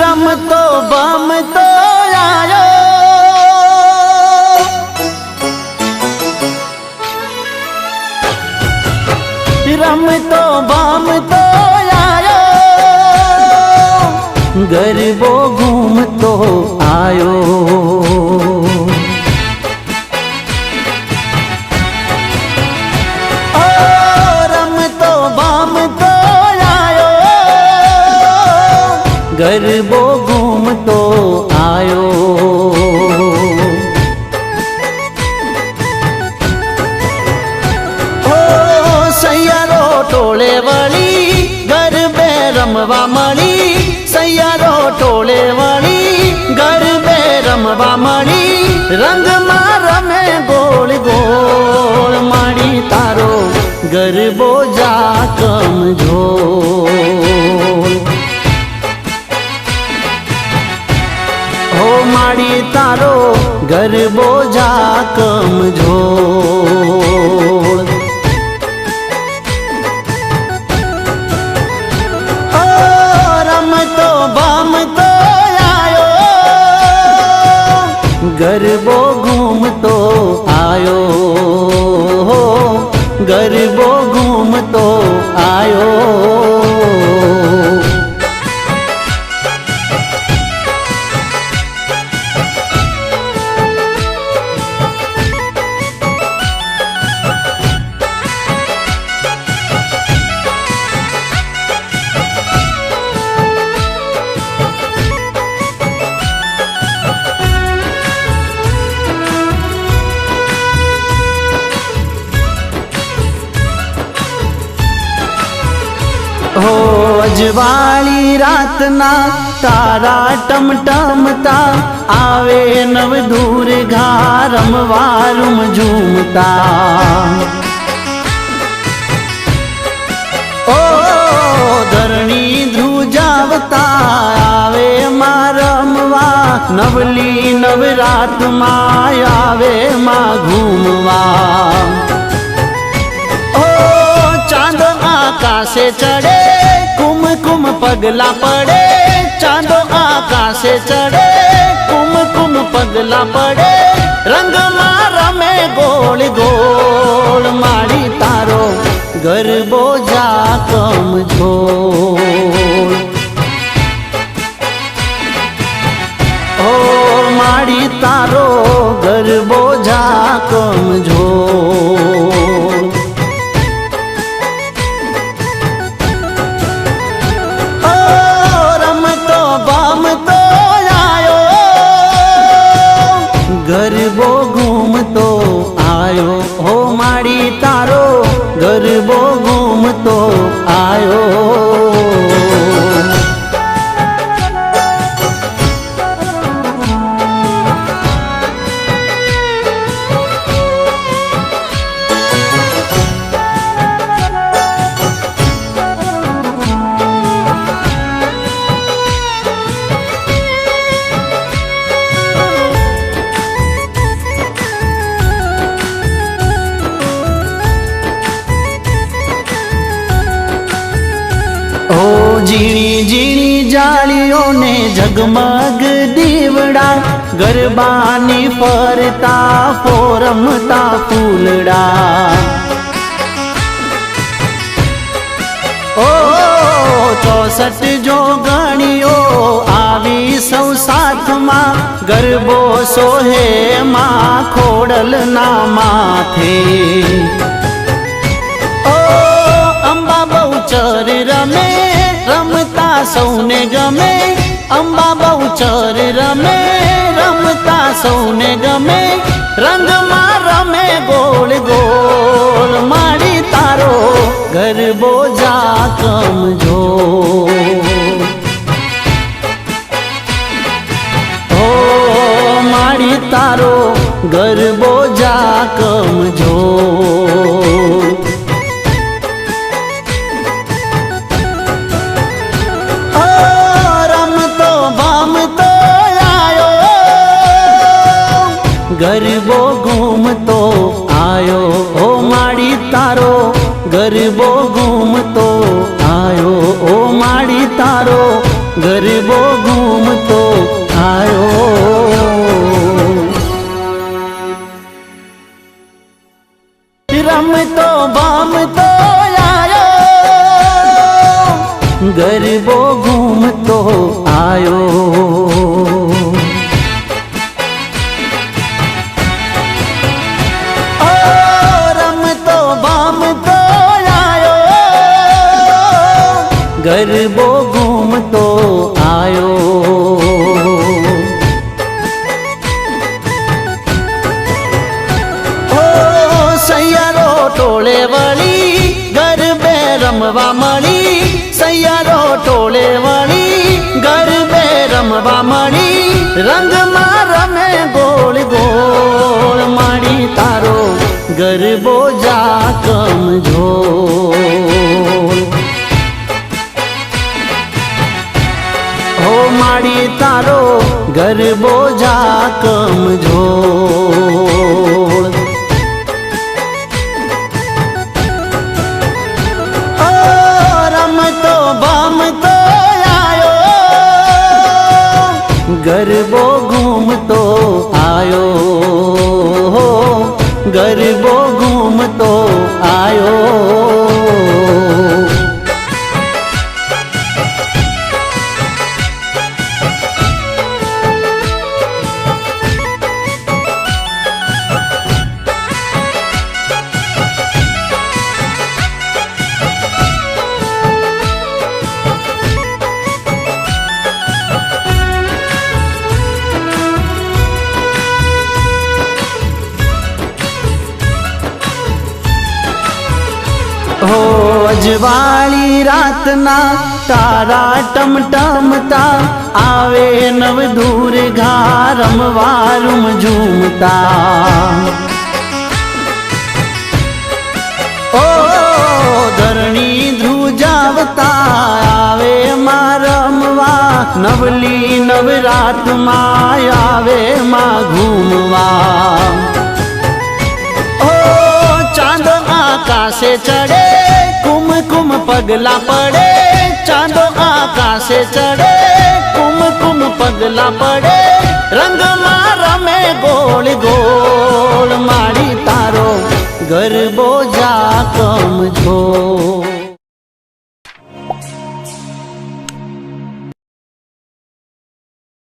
રમતો બમતો આયો રમતો બમતો આયો ગરબો ઘૂમતો આયો રમતો બમતો આયો ગરબો ઘૂમતો આયો સૈયારો ટોળે વળી ગરબે રમવા મળી સૈયારો ટોળે વળી ગરબે રમવા મળી રંગમાં રમે ગોળ ગોળ માડી તારો ગરબો જાકમ ઝોળ હો માડી તારો ગરબો જાકમ ઝોળ गरबो घूमतो आयो गरबो घूमतो आयो हो अजवाली रातना तारा टमटमता आवे नव दुर्गा रमवारुम झूमता ओ धरणी ध्रुजावता आवे मां रमवा नवली नवरात मां आवे मां घूमवा चांद आकाशे चढ़े कुम कुम पगला पड़े चांदो आकाशे चढ़े कुम कुम पगला पड़े रंग मारा में गोल गोल माड़ी तारो गरबो जाकम झोल ओ माड़ी तारो गरबो जाकम झोल गरबो घूमतो आयो हो माड़ी तारो गरबो घूमतो आयो जीणी जीणी जालियों ने जगमग दीवड़ा गरबानी फरता पोरमता फूलड़ा ओ 64 जो गणियो आवी सौ साथ मां गरबो सोहे मां खोड़ल ना माथे ओ अंबा बहुचर रमे रमता सौने गमे अंबा बहुचर रमे रमता सौने गमे रंग मां रमे गोल गोल माड़ी तारो गरबो जाकम झोल ओ माड़ी तारो गरबो जाकम झोल गरबो घूमतो आयो ओ माड़ी तारो गरबो घूमतो आयो ओ माड़ी तारो गरबो घूम ગરબો ઘૂમતો આયો રમતો ભામતો આયો ગરબો ઘૂમતો આયો સૈયારો ટોળે વળી ગરબે રમવા મળી સૈયારો ટોળે વળી ગરબે રમવા મળી રંગમાં રમે ગોળ ગોળ માડી તારો ગરબો જાકમ ઝોળ હો માડી તારો ગરબો જાકમ ઝોળ રમતો ભામતો આયો ગરબો ઘૂમતો આયો ગરબો ઘૂમતો આયો હો અજવાળી રાતના તારા ટમટમતા આવે નવ દુર્ગા રમવા રૂમ ઝૂમતા ઓ ધરણી ધ્રુજાવતા આવે માં રમવા નવલી નવરાતમાં આવે માં ઘૂમવા ચાંદો આકાશે ચડે કુમકુમ પગલા પડે ચાંદો આકાશે ચડે કુમકુમ પગલા પડે રંગમાં રમે ગોળ ગોળ માડી તારો ગરબો